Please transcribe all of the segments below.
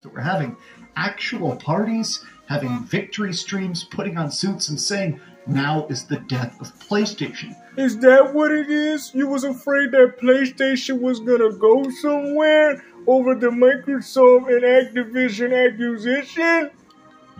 that we're having actual parties, having victory streams, putting on suits and saying, now is the death of PlayStation. Is that what it is? You was afraid that PlayStation was gonna go somewhere over the Microsoft and Activision acquisition?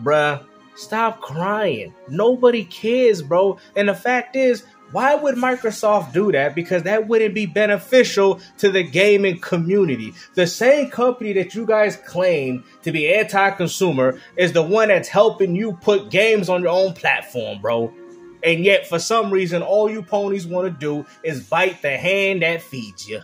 Bruh, stop crying. Nobody cares, bro. And the fact is, why would Microsoft do that? Because that wouldn't be beneficial to the gaming community. The same company that you guys claim to be anti-consumer is the one that's helping you put games on your own platform, bro. And yet, for some reason, all you ponies want to do is bite the hand that feeds you.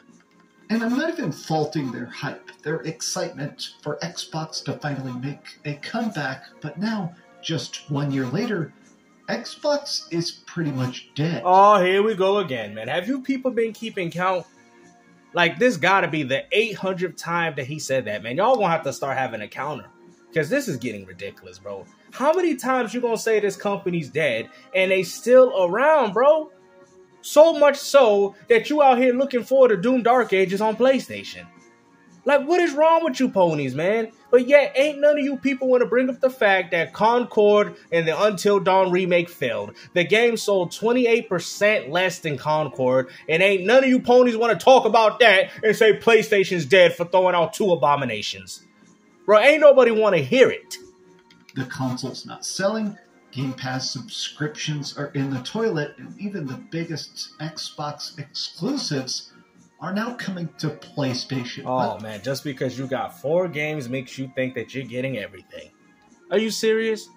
And I'm not even faulting their hype, their excitement for Xbox to finally make a comeback, but now, just 1 year later, Xbox is pretty much dead. Oh, here we go again, man. Have you people been keeping count? Like, this gotta be the 800th time that he said that, man. Y'all gonna have to start having a counter. Because this is getting ridiculous, bro. How many times you gonna say this company's dead and they still around, bro? So much so that you out here looking forward to Doom Dark Ages on PlayStation. Like, what is wrong with you ponies, man? But yet, ain't none of you people want to bring up the fact that Concord and the Until Dawn remake failed. The game sold 28% less than Concord, and ain't none of you ponies want to talk about that and say PlayStation's dead for throwing out 2 abominations. Bro, ain't nobody want to hear it. The console's not selling, Game Pass subscriptions are in the toilet, and even the biggest Xbox exclusives are now coming to PlayStation. Oh, man, just because you got 4 games makes you think that you're getting everything. Are you serious?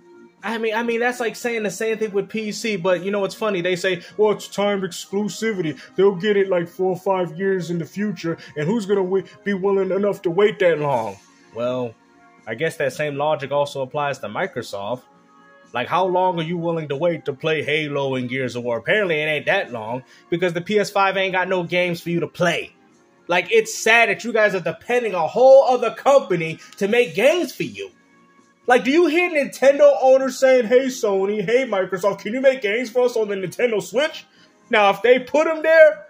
I mean, that's like saying the same thing with PC, but you know what's funny? They say, well, it's timed exclusivity. They'll get it like 4 or 5 years in the future, and who's going to be willing enough to wait that long? Well, I guess that same logic also applies to Microsoft. Like, how long are you willing to wait to play Halo and Gears of War? Apparently, it ain't that long, because the PS5 ain't got no games for you to play. Like, it's sad that you guys are depending on a whole other company to make games for you. Like, do you hear Nintendo owners saying, hey, Sony, hey, Microsoft, can you make games for us on the Nintendo Switch? Now, if they put them there,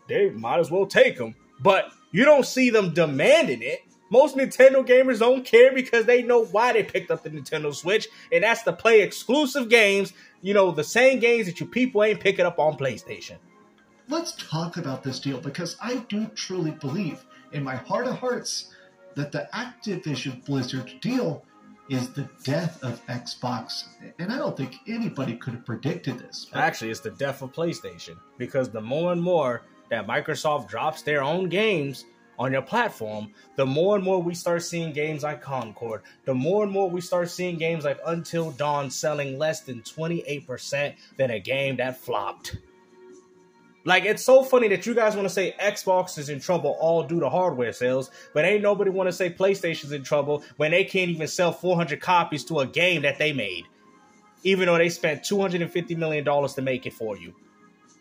they might as well take them. But you don't see them demanding it. Most Nintendo gamers don't care because they know why they picked up the Nintendo Switch, and that's to play exclusive games, you know, the same games that you people ain't picking up on PlayStation. Let's talk about this deal, because I do truly believe, in my heart of hearts, that the Activision Blizzard deal is the death of Xbox, and I don't think anybody could have predicted this. Actually, it's the death of PlayStation, because the more and more that Microsoft drops their own games on your platform, the more and more we start seeing games like Concord, the more and more we start seeing games like Until Dawn selling less than 28% than a game that flopped. Like, it's so funny that you guys want to say Xbox is in trouble all due to hardware sales, but ain't nobody want to say PlayStation's in trouble when they can't even sell 400 copies to a game that they made, even though they spent $250 million to make it for you.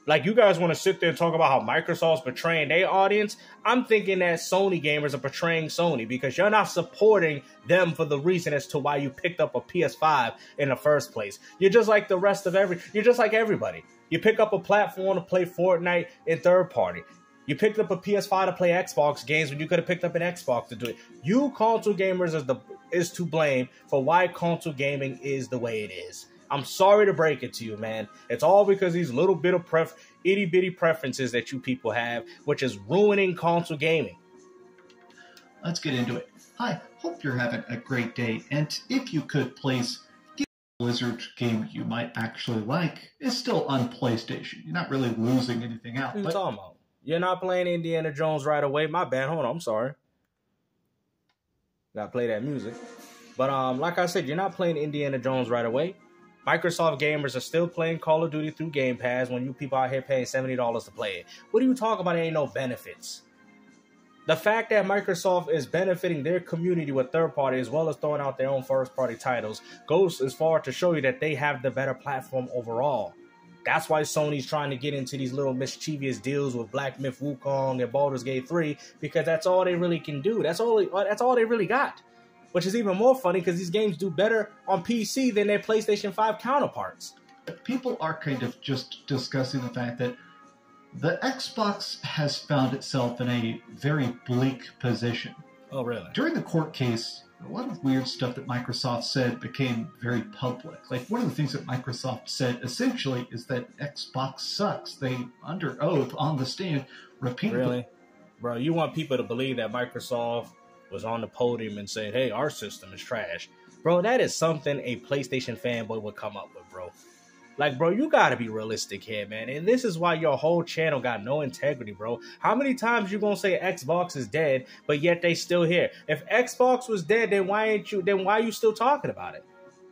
Like, you guys want to sit there and talk about how Microsoft's betraying their audience? I'm thinking that Sony gamers are betraying Sony because you're not supporting them for the reason as to why you picked up a PS5 in the first place. You're just like the rest of you're just like everybody. You pick up a platform to play Fortnite in third party. You picked up a PS5 to play Xbox games when you could have picked up an Xbox to do it. You console gamers is to blame for why console gaming is the way it is. I'm sorry to break it to you, man. It's all because these little bit of itty-bitty preferences that you people have, which is ruining console gaming. Let's get into it. Hi, hope you're having a great day, and if you could, please, give a Blizzard game you might actually like. It's still on PlayStation. You're not really losing anything out. What are you talking about? You're not playing Indiana Jones right away? My bad. Hold on, I'm sorry. Gotta play that music. But like I said, you're not playing Indiana Jones right away. Microsoft gamers are still playing Call of Duty through Game Pass when you people out here paying $70 to play it. What are you talking about? There ain't no benefits. The fact that Microsoft is benefiting their community with third party as well as throwing out their own first party titles goes as far to show you that they have the better platform overall. That's why Sony's trying to get into these little mischievous deals with Black Myth Wukong and Baldur's Gate 3 because that's all they really can do. That's all they really got. Which is even more funny because these games do better on PC than their PlayStation 5 counterparts. People are kind of just discussing the fact that the Xbox has found itself in a very bleak position. Oh, really? During the court case, a lot of weird stuff that Microsoft said became very public. Like, one of the things that Microsoft said essentially is that Xbox sucks. They, under oath on the stand, repeatedly. Really? Bro, you want people to believe that Microsoft was on the podium and said, hey, our system is trash. Bro, that is something a PlayStation fanboy would come up with, bro. Like, bro, you gotta be realistic here, man. And this is why your whole channel got no integrity, bro. How many times you gonna say Xbox is dead, but yet they still here? If Xbox was dead, then why are you still talking about it?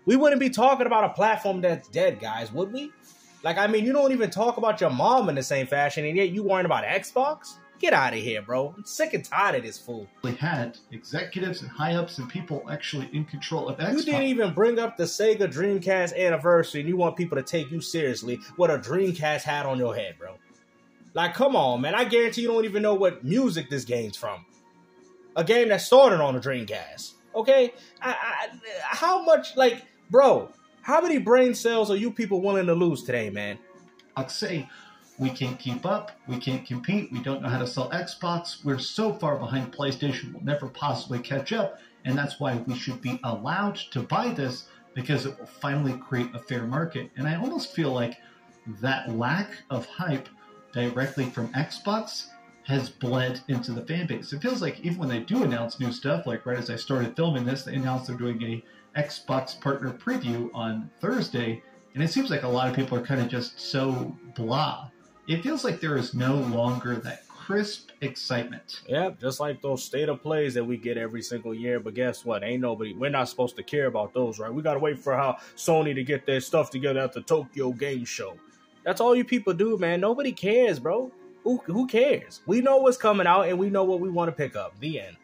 We wouldn't be talking about a platform that's dead, guys, would we? Like, I mean, you don't even talk about your mom in the same fashion, and yet you worrying about Xbox? Get out of here, bro. I'm sick and tired of this fool. They had executives and high-ups and people actually in control of Xbox. You didn't even bring up the Sega Dreamcast anniversary, and you want people to take you seriously with a Dreamcast hat on your head, bro. Like, come on, man. I guarantee you don't even know what music this game's from. A game that started on a Dreamcast. Okay? How much, like, bro, how many brain cells are you people willing to lose today, man? I'd say we can't keep up, we can't compete, we don't know how to sell Xbox, we're so far behind PlayStation, we'll never possibly catch up, and that's why we should be allowed to buy this, because it will finally create a fair market. And I almost feel like that lack of hype directly from Xbox has bled into the fan base. It feels like even when they do announce new stuff, like right as I started filming this, they announced they're doing a Xbox partner preview on Thursday, and it seems like a lot of people are kind of just so blah. It feels like there is no longer that crisp excitement. Yep, just like those state of plays that we get every single year. But guess what? We're not supposed to care about those, right? We got to wait for how Sony to get their stuff together at the Tokyo Game Show. That's all you people do, man. Nobody cares, bro. Who cares? We know what's coming out, and we know what we want to pick up. The end.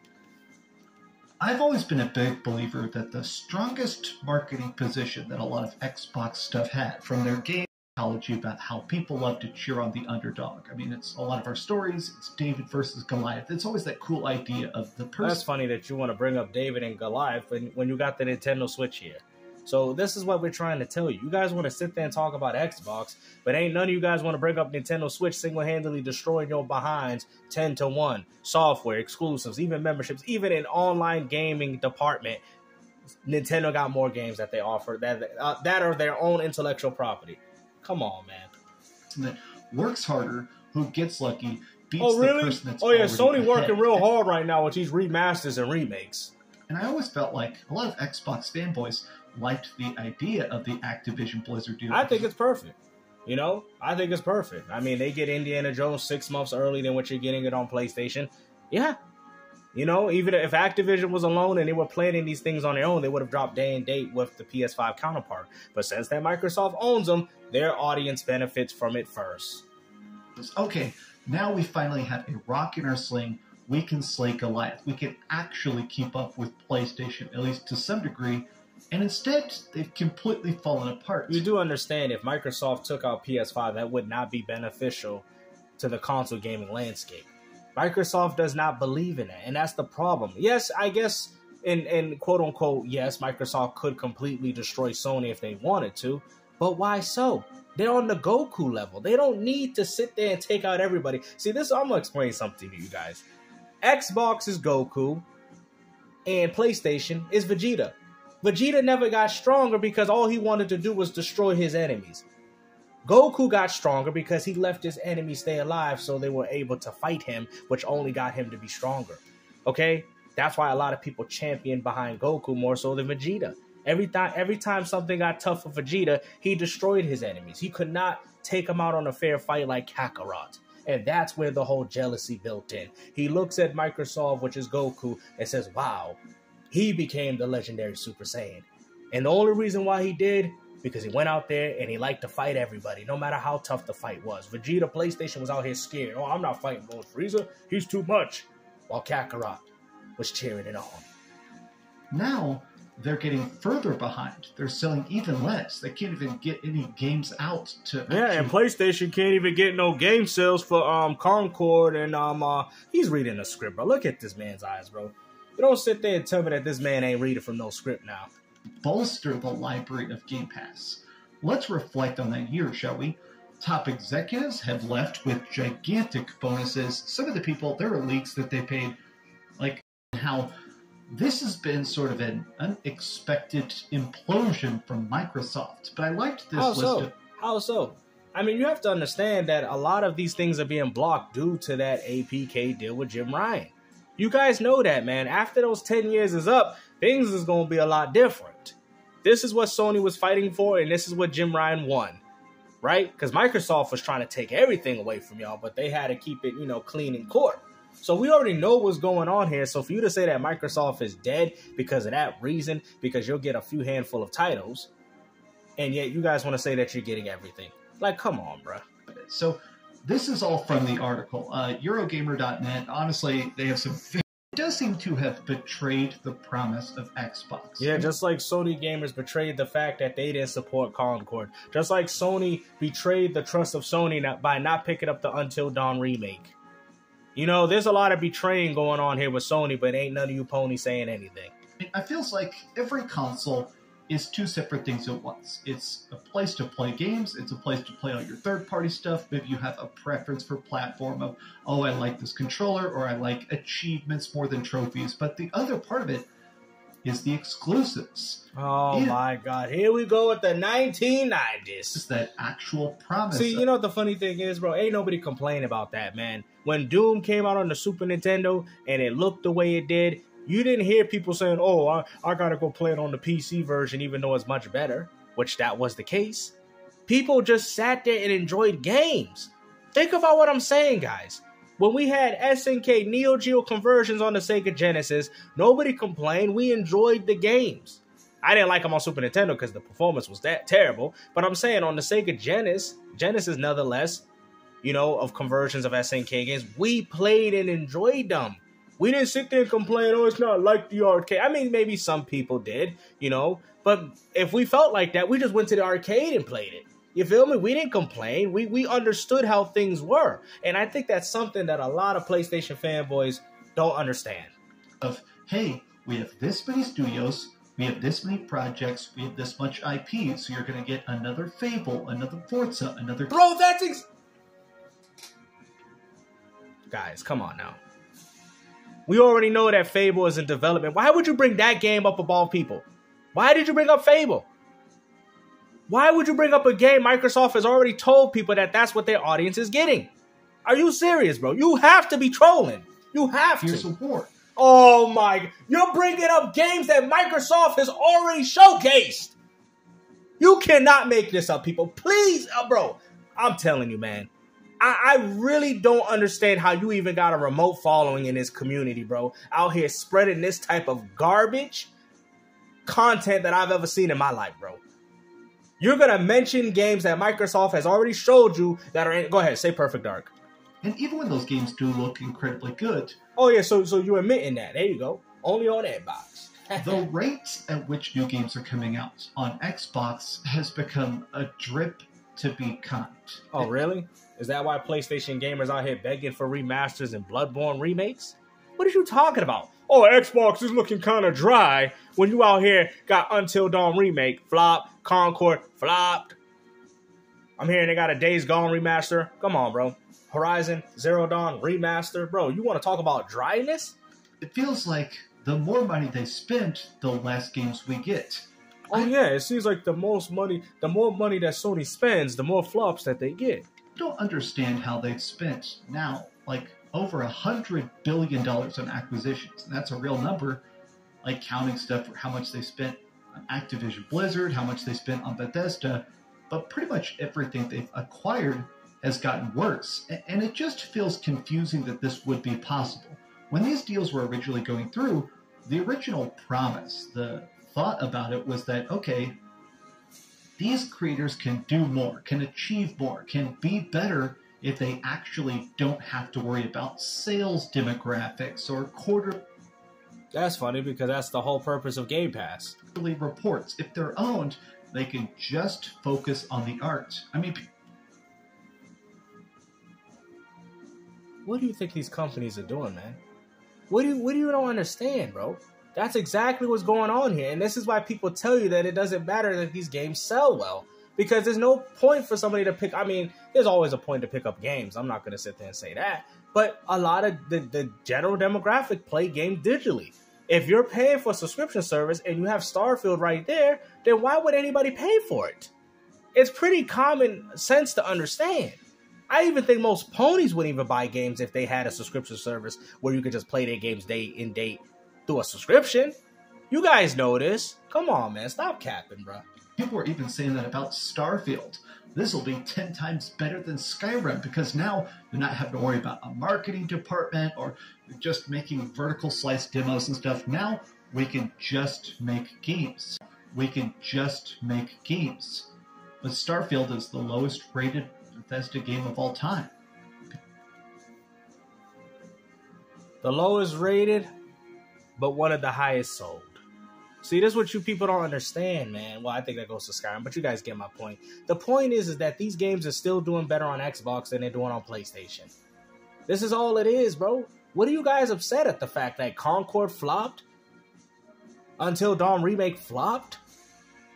I've always been a big believer that the strongest marketing position that a lot of Xbox stuff had, from their game psychology about how people love to cheer on the underdog. I mean, it's a lot of our stories. It's David versus Goliath. It's always that cool idea of the person. That's funny that you want to bring up David and Goliath when you got the Nintendo Switch here. So this is what we're trying to tell you. You guys want to sit there and talk about Xbox, but ain't none of you guys want to bring up Nintendo Switch single-handedly destroying your behinds 10-1. Software, exclusives, even memberships, even in online gaming department. Nintendo got more games that they offer that are their own intellectual property. Come on, man. That works harder, who gets lucky, beats the person that's Oh, yeah, Sony ahead. working real hard right now with these remasters and remakes. And I always felt like a lot of Xbox fanboys liked the idea of the Activision Blizzard deal. I think it's perfect. You know, I think it's perfect. I mean, they get Indiana Jones 6 months early than what you're getting it on PlayStation. Yeah. You know, even if Activision was alone and they were planning these things on their own, they would have dropped day and date with the PS5 counterpart. But since that Microsoft owns them, their audience benefits from it first. Okay, now we finally have a rock in our sling. We can slay Goliath. We can actually keep up with PlayStation, at least to some degree. And instead, they've completely fallen apart. You do understand if Microsoft took out PS5, that would not be beneficial to the console gaming landscape. Microsoft does not believe in it, and that's the problem. Yes, I guess, in quote-unquote, yes, Microsoft could completely destroy Sony if they wanted to, but why so? They're on the Goku level. They don't need to sit there and take out everybody. See, I'm going to explain something to you guys. Xbox is Goku, and PlayStation is Vegeta. Vegeta never got stronger because all he wanted to do was destroy his enemies. Goku got stronger because he left his enemies stay alive, so they were able to fight him, which only got him to be stronger. Okay? That's why a lot of people champion behind Goku more so than Vegeta. Every time something got tough for Vegeta, he destroyed his enemies. He could not take them out on a fair fight like Kakarot. And that's where the whole jealousy built in. He looks at Microsoft, which is Goku, and says, wow, he became the legendary Super Saiyan. And the only reason why he did, because he went out there and he liked to fight everybody, no matter how tough the fight was. Vegeta, PlayStation was out here scared. Oh, I'm not fighting Lord Frieza. He's too much. While Kakarot was cheering it on. Now, they're getting further behind. They're selling even less. They can't even get any games out to and PlayStation can't even get no game sales for Concord and he's reading a script, bro. Look at this man's eyes, bro. You don't sit there and tell me that this man ain't reading from no script now. Bolster the library of Game Pass. Let's reflect on that year, shall we? Top executives have left with gigantic bonuses. Some of the people, there are leaks that they paid, like how this has been sort of an unexpected implosion from Microsoft. But I liked this list of... How so? I mean, you have to understand that a lot of these things are being blocked due to that APK deal with Jim Ryan. You guys know that, man. After those 10 years is up, things is going to be a lot different. This is what Sony was fighting for, and this is what Jim Ryan won, right? Because Microsoft was trying to take everything away from y'all, but they had to keep it, clean in court. So we already know what's going on here. So for you to say that Microsoft is dead because of that reason, because you'll get a few handful of titles, and yet you guys want to say that you're getting everything. Like, come on, bro. So this is all from the article. Eurogamer.net, honestly, they have some... It does seem to have betrayed the promise of Xbox. Yeah, just like Sony gamers betrayed the fact that they didn't support Concord. Just like Sony betrayed the trust of Sony by not picking up the Until Dawn remake. There's a lot of betraying going on here with Sony, but ain't none of you ponies saying anything. I feels like every console is two separate things at once. It's a place to play games. It's a place to play all your third-party stuff. Maybe you have a preference for platform of, oh, I like this controller, or I like achievements more than trophies. But the other part of it is the exclusives. Oh, my God. Here we go with the 1990s. It's that actual promise. See, you know what the funny thing is, bro? Ain't nobody complain about that, man. When Doom came out on the Super Nintendo and it looked the way it did, you didn't hear people saying, oh, I gotta go play it on the PC version even though it's much better, which that was the case. People just sat there and enjoyed games. Think about what I'm saying, guys. When we had SNK Neo Geo conversions on the Sega Genesis, nobody complained. We enjoyed the games. I didn't like them on Super Nintendo because the performance was that terrible, but I'm saying on the Sega Genesis nonetheless, of conversions of SNK games, we played and enjoyed them. We didn't sit there and complain, oh, it's not like the arcade. I mean, maybe some people did, but if we felt like that, we just went to the arcade and played it. You feel me? We didn't complain. We understood how things were. And I think that's something that a lot of PlayStation fanboys don't understand. Hey, we have this many studios, we have this many projects, we have this much IP, so you're going to get another Fable, another Forza, another... Bro, that's... Guys, come on now. We already know that Fable is in development. Why would you bring that game up above people? Why did you bring up Fable? Why would you bring up a game Microsoft has already told people that that's what their audience is getting? Are you serious, bro? You have to be trolling. You have to. Here's a war. Oh my... You're bringing up games that Microsoft has already showcased. You cannot make this up, people. Please, bro. I'm telling you, man. I really don't understand how you even got a remote following in this community, bro. Out here spreading this type of garbage content that I've ever seen in my life, bro. You're going to mention games that Microsoft has already showed you that are in... Go ahead, say Perfect Dark. And even when those games do look incredibly good... Oh, yeah, so you're admitting that. There you go. Only on Xbox. The rate at which new games are coming out on Xbox has become a drip to be kind. Oh, really? Is that why PlayStation gamers out here begging for remasters and Bloodborne remakes? What are you talking about? Oh, Xbox is looking kind of dry when you out here got Until Dawn remake, flop, Concord, flopped. I'm hearing they got a Days Gone remaster. Come on, bro. Horizon, Zero Dawn remaster. Bro, you want to talk about dryness? It feels like the more money they spend, the less games we get. Oh, yeah, it seems like the more money that Sony spends, the more flops that they get. Don't understand how they've spent now like over $100 billion on acquisitions, and that's a real number, like counting stuff for how much they spent on Activision Blizzard, how much they spent on Bethesda, but pretty much everything they've acquired has gotten worse, and it just feels confusing that this would be possible. When these deals were originally going through, the original promise, the thought about it was that, okay, these creators can do more, can achieve more, can be better if they actually don't have to worry about sales demographics or quarterly That's funny because that's the whole purpose of Game Pass. reports. If they're owned, they can just focus on the art. I mean, What do you think these companies are doing, man? What do you don't understand, bro? That's exactly what's going on here. And this is why people tell you that it doesn't matter that these games sell well. Because there's no point for somebody to pick... I mean, there's always a point to pick up games. I'm not going to sit there and say that. But a lot of the general demographic play games digitally. If you're paying for a subscription service and you have Starfield right there, then why would anybody pay for it? It's pretty common sense to understand. I even think most ponies wouldn't even buy games if they had a subscription service where you could just play their games day and date through a subscription. You guys know this. Come on, man. Stop capping, bro. People are even saying that about Starfield. This will be 10 times better than Skyrim because now you're not having to worry about a marketing department or just making vertical slice demos and stuff. Now we can just make games. We can just make games. But Starfield is the lowest rated Bethesda game of all time. The lowest rated, but one of the highest sold. See, this is what you people don't understand, man. Well, I think that goes to Skyrim, but you guys get my point. The point is that these games are still doing better on Xbox than they're doing on PlayStation. This is all it is, bro. What are you guys upset at the fact that Concord flopped? Until Dawn Remake flopped?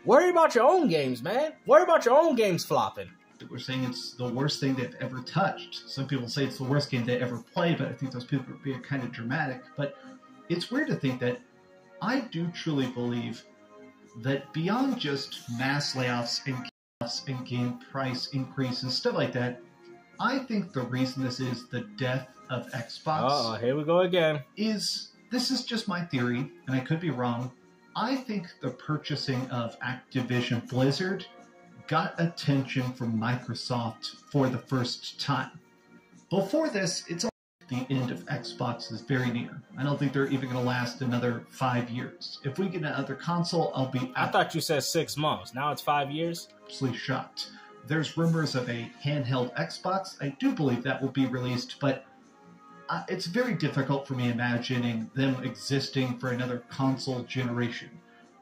Worry about your own games, man. Worry about your own games flopping. We're saying it's the worst thing they've ever touched. Some people say it's the worst game they ever played, but I think those people are being kind of dramatic. But it's weird to think that I do truly believe that beyond just mass layoffs and game price increases, stuff like that, I think the reason this is the death of Xbox. Oh, here we go again. This is just my theory, and I could be wrong. I think the purchasing of Activision Blizzard got attention from Microsoft for the first time. Before this, it's the end of Xbox is very near. I don't think they're even going to last another 5 years. If we get another console, I'll be I thought you said 6 months. Now it's 5 years? absolutely shocked. There's rumors of a handheld Xbox. I do believe that will be released, but it's very difficult for me imagining them existing for another console generation.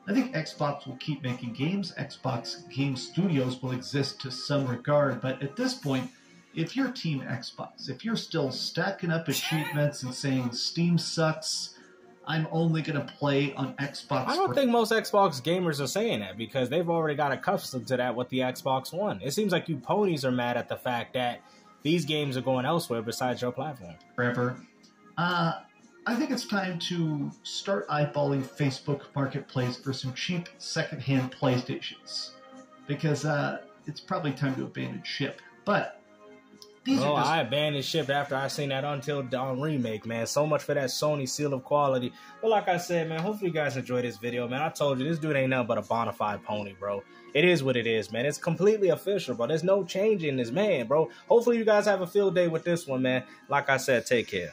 I think Xbox will keep making games. Xbox Game Studios will exist to some regard, but at this point, if you're Team Xbox, if you're still stacking up achievements and saying Steam sucks, I'm only going to play on Xbox. I don't think most Xbox gamers are saying that because they've already got accustomed to that with the Xbox One. It seems like you ponies are mad at the fact that these games are going elsewhere besides your platform. Forever. I think it's time to start eyeballing Facebook Marketplace for some cheap secondhand PlayStations. Because it's probably time to abandon ship. But I abandoned ship after I seen that Until Dawn remake, man. So much for that Sony seal of quality. But like I said, man, hopefully you guys enjoyed this video, man. I told you, this dude ain't nothing but a bona fide pony, bro. It is what it is, man. It's completely official, bro. There's no change in this man, bro. Hopefully you guys have a field day with this one, man. Like I said, take care.